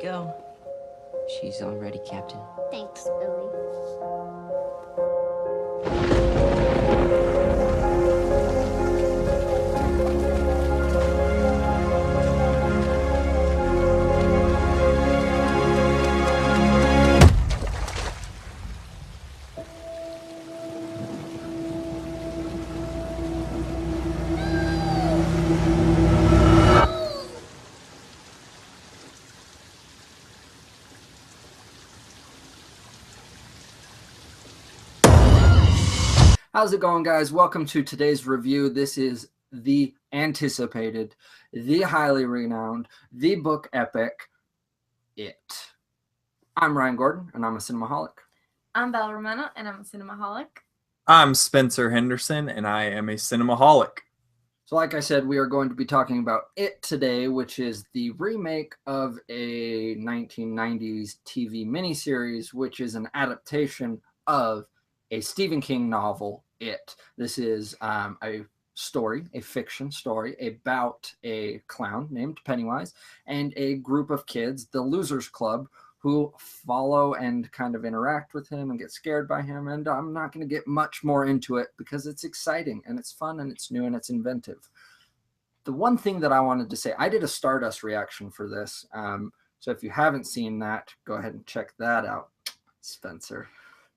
go. She's all ready, Captain. Thanks, Billy. How's it going, guys? Welcome to today's review. This is the anticipated, the highly renowned, the book epic, It. I'm Ryan Gordon, and I'm a Cinemaholic. I'm Bela, and I'm a Cinemaholic. I'm Spencer Henderson, and I am a Cinemaholic. So like I said, we are going to be talking about It today, which is the remake of a 1990s TV miniseries, which is an adaptation of a Stephen King novel, It. This is a story, a fiction story about a clown named Pennywise and a group of kids, the Losers Club, who follow and kind of interact with him and get scared by him. And I'm not going to get much more into it because it's exciting and it's fun and it's new and it's inventive. The one thing that I wanted to say, I did a Stardust reaction for this. So if you haven't seen that, go ahead and check that out, Spencer.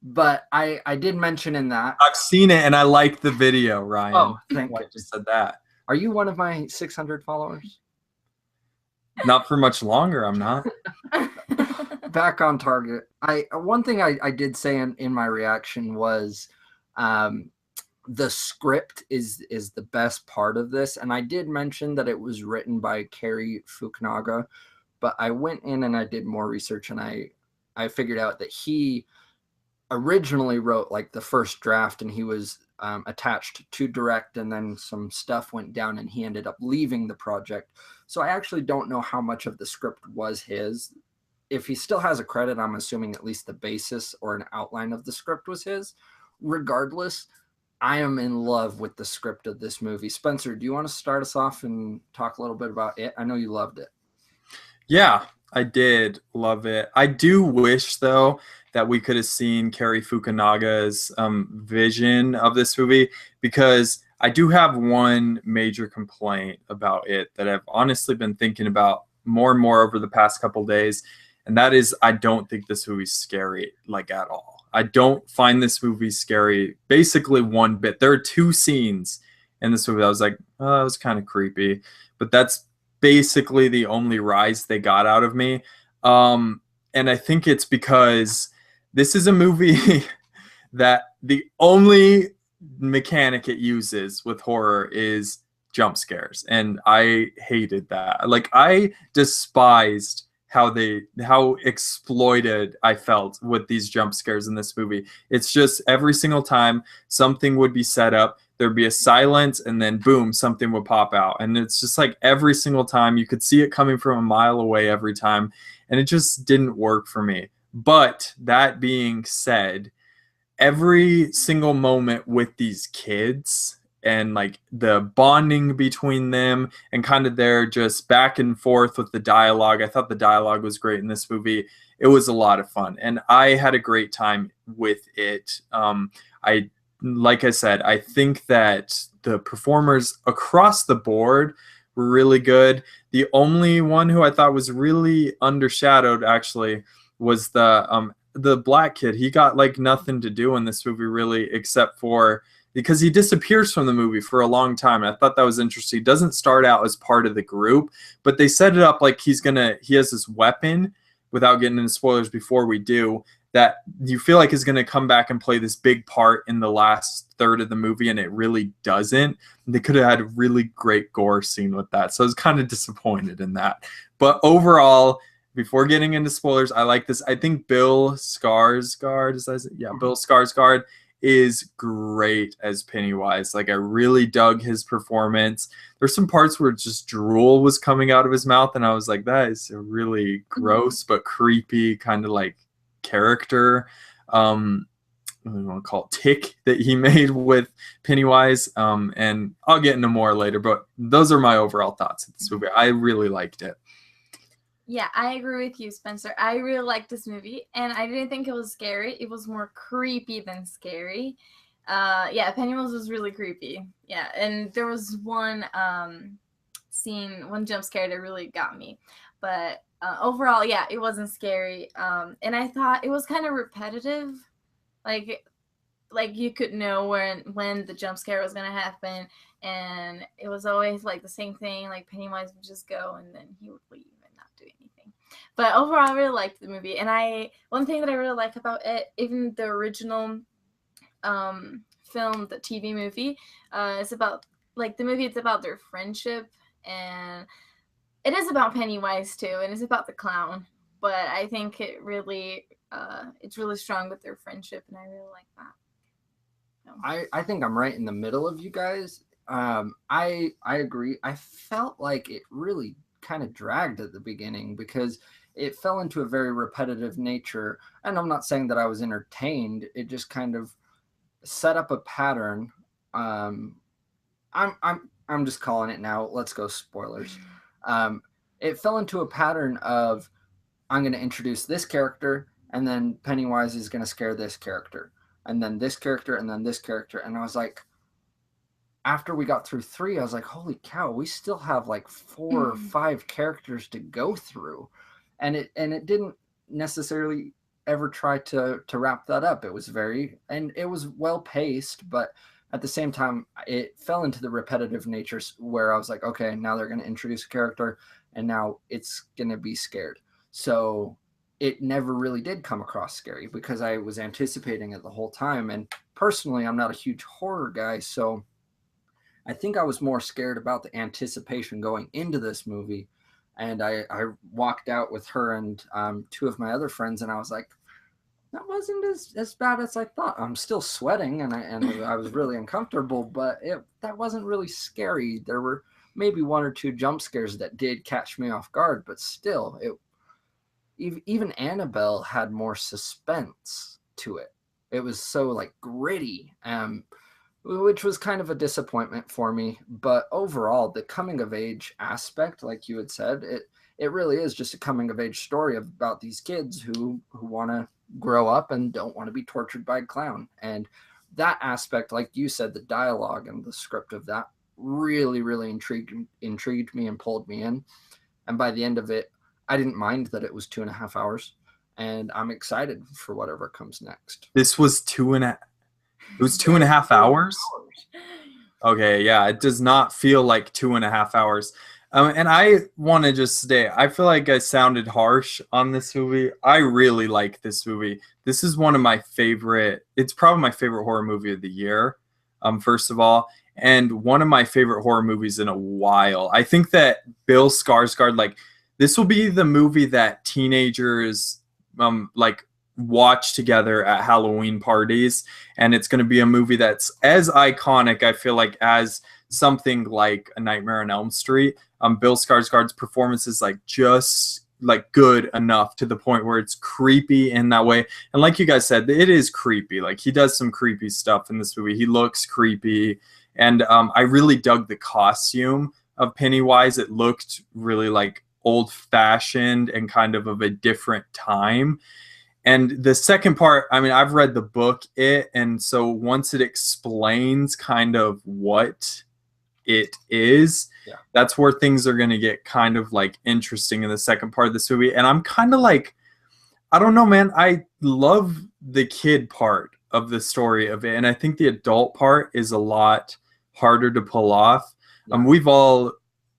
But I did mention in that. I've seen it and I liked the video, Ryan. Oh, thank you. I just said that. Are you one of my 600 followers? Not for much longer, I'm not. Back on target. One thing I did say in my reaction was the script is the best part of this. And I did mention that it was written by Cary Fukunaga, but I went in and I did more research and I figured out that he originally wrote like the first draft and he was attached to direct, and then some stuff went down and he ended up leaving the project. So I actually don't know how much of the script was his. If he still has a credit, I'm assuming at least the basis or an outline of the script was his. Regardless, I am in love with the script of this movie. Spencer, do you want to start us off and talk a little bit about it? I know you loved it. Yeah, I did love it. I do wish, though, that we could have seen Cary Fukunaga's vision of this movie, because I do have one major complaint about it that I've honestly been thinking about more and more over the past couple of days, and that is I don't think this movie's scary, like, at all. I don't find this movie scary basically one bit. There are two scenes in this movie that I was like, oh, that was kind of creepy, but that's basically the only rise they got out of me. And I think it's because this is a movie that the only mechanic it uses with horror is jump scares. And I hated that. Like, I despised how exploited I felt with these jump scares in this movie. It's just every single time something would be set up, there'd be a silence, and then boom, something would pop out. And it's just like every single time you could see it coming from a mile away every time. And it just didn't work for me. But that being said, every single moment with these kids and like the bonding between them and kind of their just back and forth with the dialogue, I thought the dialogue was great in this movie. It was a lot of fun, and I had a great time with it. Like I said, I think that the performers across the board were really good. The only one who I thought was really undershadowed, actually, was the black kid. He got like nothing to do in this movie really, except for because he disappears from the movie for a long time. And I thought that was interesting. He doesn't start out as part of the group, but they set it up like he has this weapon, without getting into spoilers before we do, that you feel like is going to come back and play this big part in the last third of the movie, and it really doesn't. They could have had a really great gore scene with that. So I was kind of disappointed in that. But overall, before getting into spoilers, I like this. I think Bill Skarsgård, Bill Skarsgård is great as Pennywise. Like, I really dug his performance. There's some parts where just drool was coming out of his mouth, and I was like, that is a really gross but creepy kind of like character. What do you want to call it? Tick that he made with Pennywise. And I'll get into more later, but those are my overall thoughts of this movie. I really liked it. Yeah, I agree with you, Spencer. I really liked this movie, and I didn't think it was scary. It was more creepy than scary. Yeah, Pennywise was really creepy. Yeah, and there was one scene, one jump scare that really got me. But overall, yeah, it wasn't scary. And I thought it was kind of repetitive. Like you could know when the jump scare was gonna happen, and it was always like the same thing. Like Pennywise would just go, and then he would leave and not do anything. But overall, I really liked the movie, and one thing that I really like about it, even the original film, the TV movie, it's about like the movie. It's about their friendship, and it is about Pennywise too, and it's about the clown. But I think it's really strong with their friendship, and I really like that. I think I'm right in the middle of you guys. I agree. I felt like it really kind of dragged at the beginning because it fell into a very repetitive nature. And I'm not saying that I was entertained. It just kind of set up a pattern. I'm just calling it now. Let's go spoilers. It fell into a pattern of I'm going to introduce this character, and then Pennywise is going to scare this character, and then this character, and then this character. And I was like, after we got through 3, I was like, holy cow, we still have like 4 or 5 characters to go through. And it didn't necessarily ever try to wrap that up. It was and it was well paced, but at the same time, it fell into the repetitive nature where I was like, okay, now they're going to introduce a character, and now it's going to be scared. So it never really did come across scary because I was anticipating it the whole time. And personally, I'm not a huge horror guy, so I think I was more scared about the anticipation going into this movie. And I walked out with her and 2 of my other friends, and I was like, that wasn't as bad as I thought. I'm still sweating, and I was really uncomfortable, but that wasn't really scary. There were maybe 1 or 2 jump scares that did catch me off guard, but still, even Annabelle had more suspense to it. It was so like gritty, which was kind of a disappointment for me. But overall, the coming of age aspect, like you had said, it really is just a coming of age story about these kids who want to grow up and don't want to be tortured by a clown. And that aspect, like you said, the dialogue and the script of that really, really intrigued me and pulled me in. And by the end of it, I didn't mind that it was 2.5 hours, and I'm excited for whatever comes next. This was 2.5. It was 2.5 hours. Okay, yeah, it does not feel like 2.5 hours. And I want to just say, I feel like I sounded harsh on this movie. I really like this movie. This is one of my favorite. It's probably my favorite horror movie of the year. First of all, and one of my favorite horror movies in a while. I think that Bill Skarsgård, like, this will be the movie that teenagers like watch together at Halloween parties, and it's going to be a movie that's as iconic, I feel like, as something like A Nightmare on Elm Street. Bill Skarsgård's performance is like just like good enough to the point where it's creepy in that way. And like you guys said, it is creepy. Like, he does some creepy stuff in this movie. He looks creepy, and I really dug the costume of Pennywise. It looked really like old-fashioned and kind of a different time. And the second part, I mean, I've read the book, and so once it explains kind of what it is, that's where things are going to get kind of like interesting in the second part of this movie. And I'm kind of like, I don't know, man. I love the kid part of the story of it, and I think the adult part is a lot harder to pull off.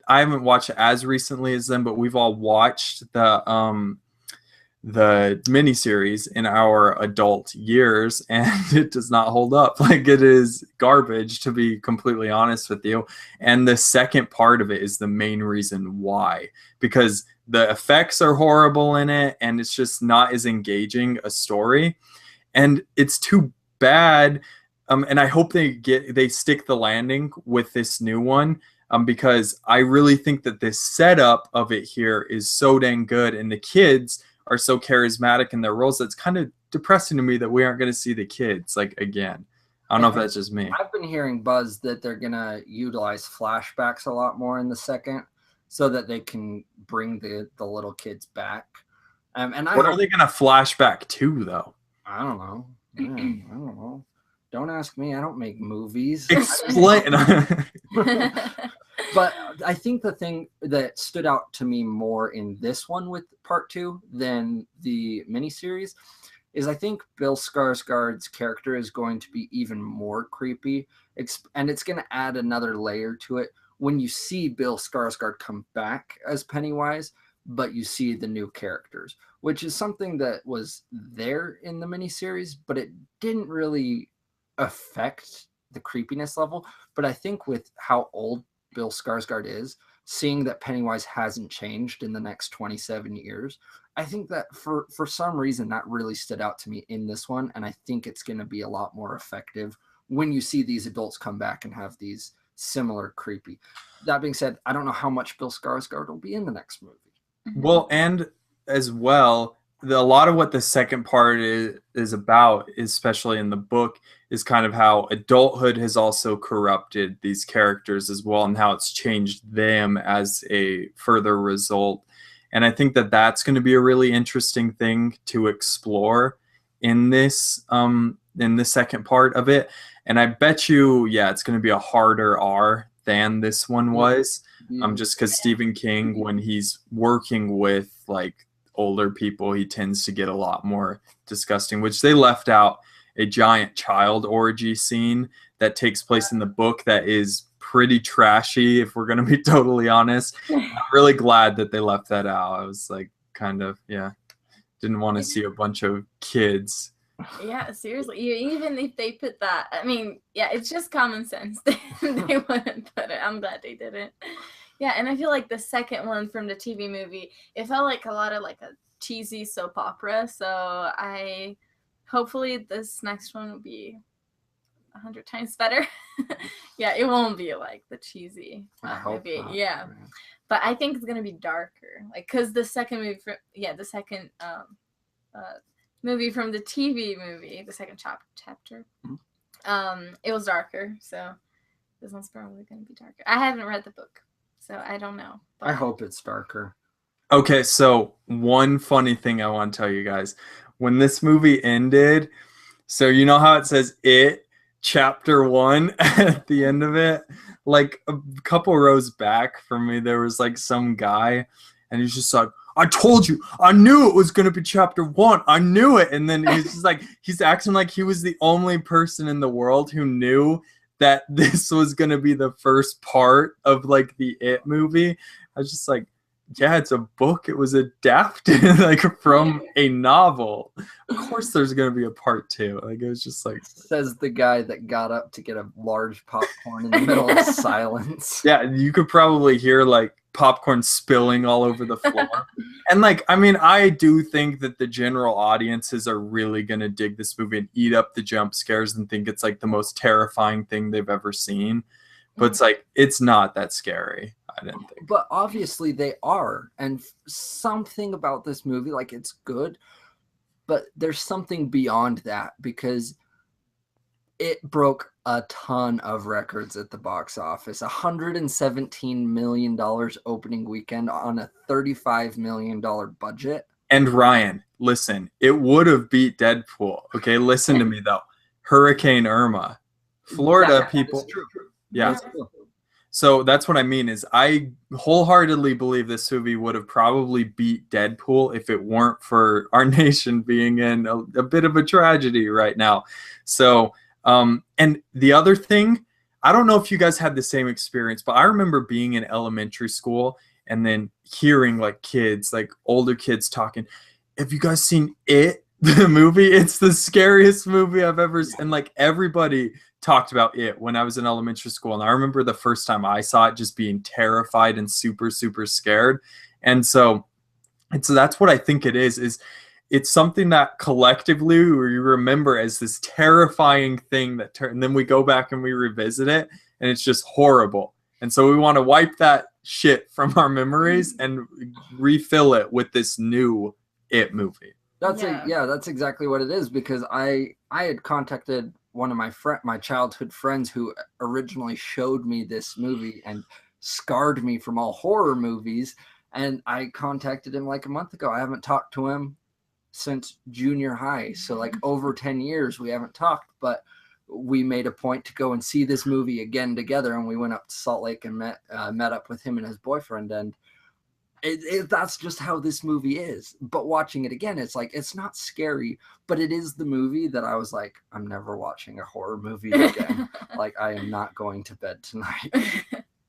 I haven't watched it as recently as them, but we've all watched the miniseries in our adult years, and it does not hold up. Like, it is garbage, to be completely honest with you. And the second part of it is the main reason why, because the effects are horrible in it, and it's just not as engaging a story. And it's too bad. And I hope they stick the landing with this new one. Because I really think that this setup of it here is so dang good, and the kids are so charismatic in their roles. That's kind of depressing to me that we aren't going to see the kids like again. I don't know if that's just me. I've been hearing buzz that they're going to utilize flashbacks a lot more in the second. so that they can bring the little kids back. And What are they going to flash back to, though? I don't know. Yeah, I don't know. Don't ask me. I don't make movies. Explain. But I think the thing that stood out to me more in this one with part 2 than the miniseries is I think Bill Skarsgård's character is going to be even more creepy, and it's going to add another layer to it when you see Bill Skarsgård come back as Pennywise, but you see the new characters, which is something that was there in the miniseries, but it didn't really affect the creepiness level. But I think with how old Bill Skarsgård is, seeing that Pennywise hasn't changed in the next 27 years, I think that for some reason that really stood out to me in this one, and I think it's going to be a lot more effective when you see these adults come back and have these similar creepy. That being said, I don't know how much Bill Skarsgård will be in the next movie. Well, and as well, a lot of what the second part is about, especially in the book, is kind of how adulthood has also corrupted these characters as well, and how it's changed them as a further result. And I think that that's going to be a really interesting thing to explore in this in the second part of it. And I bet you, yeah, it's going to be a harder R than this one was. Just because Stephen King, when he's working with like older people, he tends to get a lot more disgusting, which they left out a giant child orgy scene that takes place in the book that is pretty trashy, if we're going to be totally honest. I'm really glad that they left that out. I was like, kind of, yeah, didn't want to see a bunch of kids. Yeah, seriously. Even if they put that, I mean, yeah, it's just common sense. They wouldn't put it. I'm glad they didn't. Yeah, and I feel like the second one from the TV movie, it felt like a lot of like a cheesy soap opera. So hopefully this next one will be 100 times better. Yeah, it won't be like the cheesy movie. Not, yeah, man. But I think it's gonna be darker, like because the second movie, the second movie from the TV movie, the second chapter, it was darker. So this one's probably gonna be darker. I haven't read the book, so I don't know. But I hope it's darker. Okay, so one funny thing I want to tell you guys. When this movie ended, so you know how it says It Chapter 1 at the end of it? Like a couple rows back from me, there was like some guy, and he's just like, I told you, I knew it was going to be Chapter 1. I knew it. And then he's just like, he's acting like he was the only person in the world who knew that this was going to be the first part of like the It movie. I was just like, yeah, it's a book. It was adapted like from a novel. Of course there's going to be a part 2. Like it was just like, Says the guy that got up to get a large popcorn in the middle of silence. yeah, you could probably hear like popcorn spilling all over the floor. And like, I mean, I do think that the general audiences are really going to dig this movie and eat up the jump scares and think it's like the most terrifying thing they've ever seen. But it's like, it's not that scary, I didn't think. But obviously they are. And something about this movie, like it's good, but there's something beyond that because it broke a ton of records at the box office. $117 million opening weekend on a $35 million budget. And Ryan, listen, it would have beat Deadpool. Okay, listen to me though. Hurricane Irma. Florida people. That's true. Yeah. That's true. So that's what I mean is I wholeheartedly believe this movie would have probably beat Deadpool if it weren't for our nation being in a bit of a tragedy right now. So, and the other thing, I don't know if you guys had the same experience, but I remember being in elementary school and then hearing like kids, like older kids talking, have you guys seen It, the movie? It's the scariest movie I've ever seen. And like everybody talked about It when I was in elementary school. And I remember the first time I saw it just being terrified and super, super scared. And so that's what I think it is it's something that collectively we remember as this terrifying thing and then we go back and we revisit it and it's just horrible. And so we want to wipe that shit from our memories and refill it with this new It movie. That's exactly what it is, because I had contacted one of my childhood friends who originally showed me this movie and scarred me from all horror movies. And I contacted him like a month ago. I haven't talked to him since junior high. So like over 10 years we haven't talked, but we made a point to go and see this movie again together. And we went up to Salt Lake and met up with him and his boyfriend. And that's just how this movie is. But watching it again, it's like, it's not scary, but it is the movie that I was like, I'm never watching a horror movie again. Like, I am not going to bed tonight.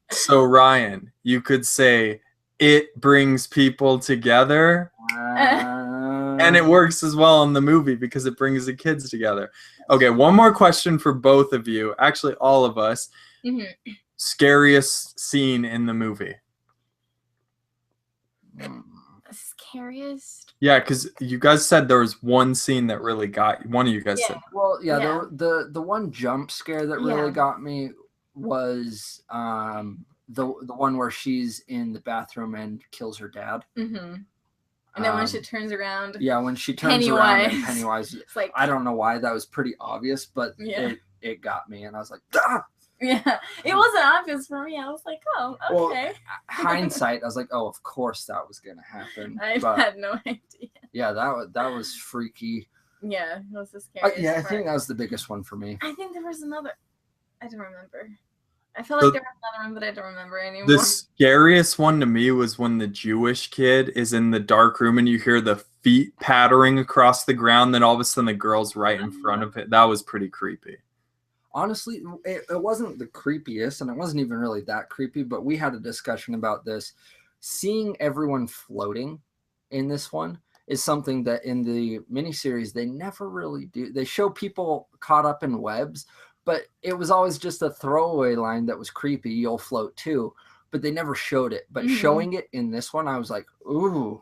So Ryan, you could say it brings people together. And it works as well in the movie because it brings the kids together. Okay, one more question for both of you. Actually, all of us. Mm-hmm. Scariest scene in the movie? Scariest? Yeah, because you guys said there was one scene that really got you. One of you guys said. Well, yeah. The one jump scare that really got me was the one where she's in the bathroom and kills her dad. Mm-hmm. And then when she turns around. Yeah, when she turns around and Pennywise. It's like, I don't know why, that was pretty obvious, but it got me, and I was like, ah! Yeah, it wasn't obvious for me. I was like, oh, okay. Well, hindsight, I was like, oh, of course that was gonna happen. I had no idea. Yeah, that was freaky. Yeah, it was the scariest I think that was the biggest one for me. I think there was another. I don't remember. I feel like there was another one, but I don't remember anymore. The scariest one to me was when the Jewish kid is in the dark room and you hear the feet pattering across the ground. Then all of a sudden the girl's right in front of it. That was pretty creepy. Honestly, it wasn't the creepiest, and it wasn't even really that creepy, but we had a discussion about this. Seeing everyone floating in this one is something that in the miniseries they never really do. They show people caught up in webs, but it was always just a throwaway line that was creepy. You'll float too, but they never showed it. But showing it in this one, I was like, ooh,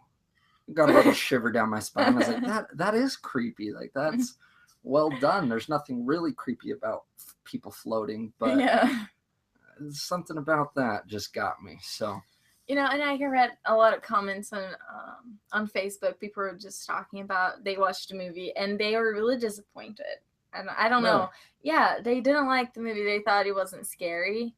got a little shiver down my spine. I was like, that is creepy. Like, that's well done. There's nothing really creepy about people floating, but something about that just got me. So, and I read a lot of comments on Facebook. People were just talking about they watched a movie and they were really disappointed. And I don't know. Yeah, they didn't like the movie. They thought it wasn't scary.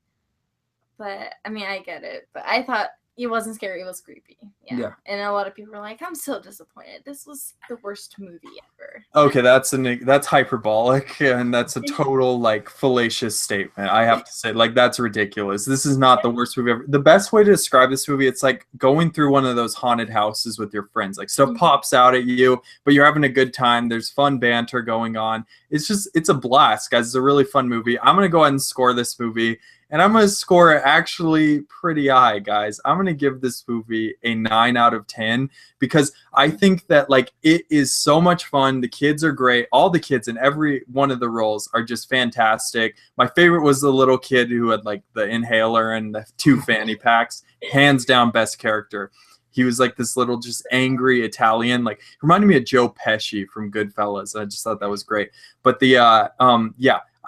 But, I mean, I get it. But I thought it wasn't scary. It was creepy. Yeah. And a lot of people were like, I'm so disappointed. This was the worst movie ever. Okay, that's hyperbolic. And that's a total, like, fallacious statement. I have to say, like, that's ridiculous. This is not the worst movie ever. The best way to describe this movie, it's like going through one of those haunted houses with your friends. Like, stuff pops out at you, but you're having a good time. There's fun banter going on. It's a blast, guys. It's a really fun movie. I'm going to go ahead and score this movie. And I'm going to score it actually pretty high, guys. I'm going to give this movie a 9 out of 10 because I think that, like, it is so much fun. The kids are great. All the kids in every one of the roles are just fantastic. My favorite was the little kid who had, like, the inhaler and the 2 fanny packs. Hands down best character. He was like this little just angry Italian, like reminded me of Joe Pesci from Goodfellas. I just thought that was great. But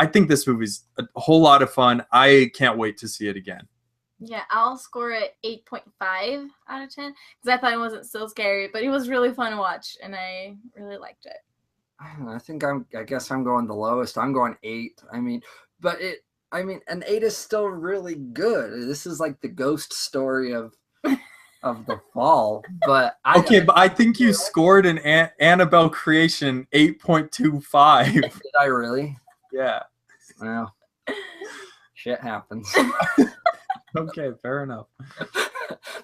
I think this movie's a whole lot of fun. I can't wait to see it again. Yeah, I'll score it 8.5 out of 10 because I thought it wasn't so scary, but it was really fun to watch, and I really liked it. I guess I'm going the lowest. I'm going 8. I mean, an 8 is still really good. This is like the ghost story of the fall, but I think you scored an Annabelle Creation 8.25. Did I really? Yeah. Well, shit happens. Okay, fair enough.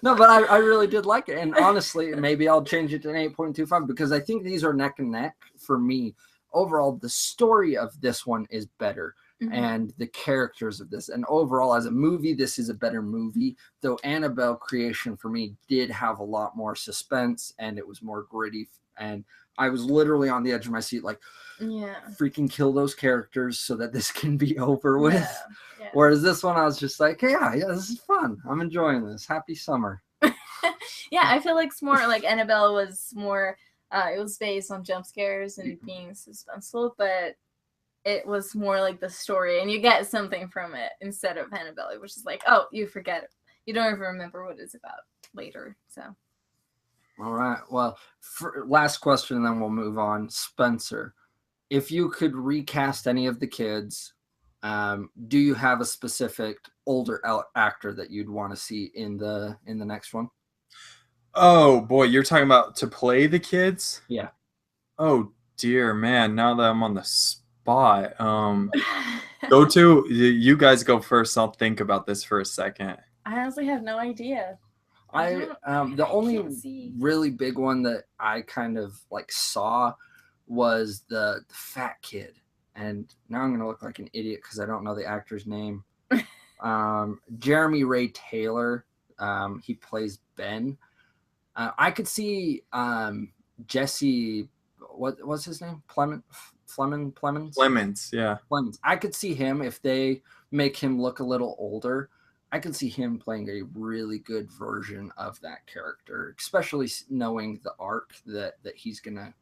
No, but I really did like it, and honestly, maybe I'll change it to an 8.25 because I think these are neck and neck for me. Overall, the story of this one is better. And the characters of this, and overall as a movie, this is a better movie, though Annabelle Creation for me did have a lot more suspense and it was more gritty, and I was literally on the edge of my seat like, freaking kill those characters so that this can be over with. Whereas this one I was just like, hey, yeah, this is fun, I'm enjoying this, happy summer. I feel like it's more like Annabelle was more it was based on jump scares and being suspenseful, but it was more like the story, and you get something from it instead of Annabelle, which is like, oh, you forget it. You don't even remember what it's about later. So, all right. Well, last question, and then we'll move on. Spencer, if you could recast any of the kids, Do you have a specific older actor that you'd want to see in the next one? Oh boy, you're talking about to play the kids? Yeah. Oh dear man, now that I'm on the spot, you guys go first. I'll think about this for a second. I honestly have no idea. The I only can't see. really big one that I kind of like saw was the fat kid, and now I'm gonna look like an idiot because I don't know the actor's name. Jeremy Ray Taylor. He plays Ben. I could see Jesse. What's his name? Clemens, yeah. Clemens. I could see him if they make him look a little older. I could see him playing a really good version of that character, especially knowing the arc that he's gonna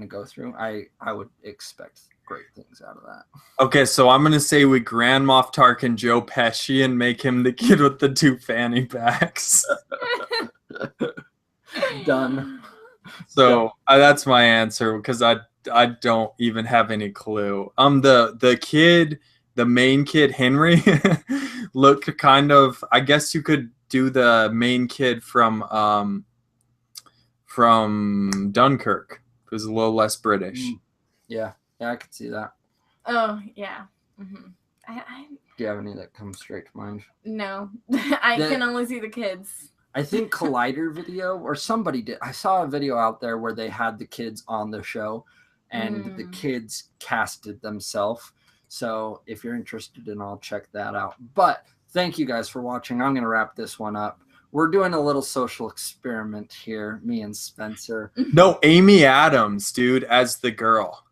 go through. I would expect great things out of that. Okay, so I'm gonna say we Grand Moff Tarkin Joe Pesci and make him the kid with the 2 fanny packs. Done. So that's my answer because I don't even have any clue. The main kid Henry looked kind of. I guess you could do the main kid from Dunkirk. It was a little less British. Yeah, I could see that. Oh yeah. Mm-hmm. Do you have any that come straight to mind? No, I can only see the kids. I think Collider video or somebody did. I saw a video out there where they had the kids on the show and the kids casted themselves. So if you're interested in, I'll check that out. But thank you guys for watching. I'm going to wrap this one up. We're doing a little social experiment here, me and Spencer. No, Amy Adams, dude, as the girl.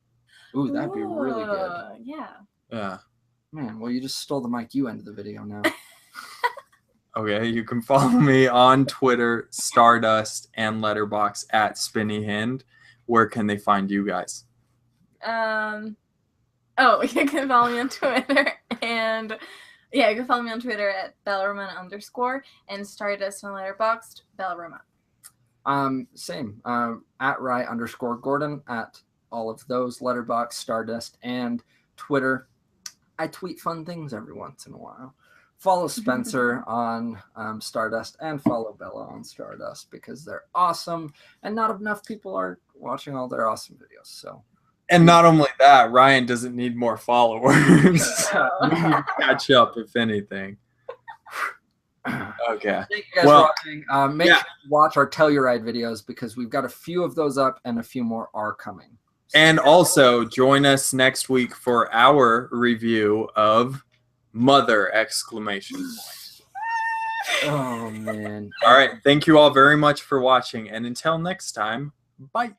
Ooh, that'd be really good. Yeah. Man, well, you just stole the mic. You ended the video now. Okay, you can follow me on Twitter, Stardust, and Letterboxd at SpinnyHind. Where can they find you guys? You can follow me on Twitter and you can follow me on Twitter at @BellaRomana_ and Stardust on Letterboxd, BellaRomana. Same. At Rye_Gordon at all of those, Letterboxd, Stardust, and Twitter. I tweet fun things every once in a while. Follow Spencer on Stardust and follow Bella on Stardust because they're awesome and not enough people are watching all their awesome videos. So, and not only that, Ryan doesn't need more followers. We need to catch up, if anything. Okay. Thank you guys for watching. Make sure to watch our Tell Your Ride videos because we've got a few of those up and a few more are coming. And also join us next week for our review of Mother ! Oh man. All right, thank you all very much for watching, and until next time, bye.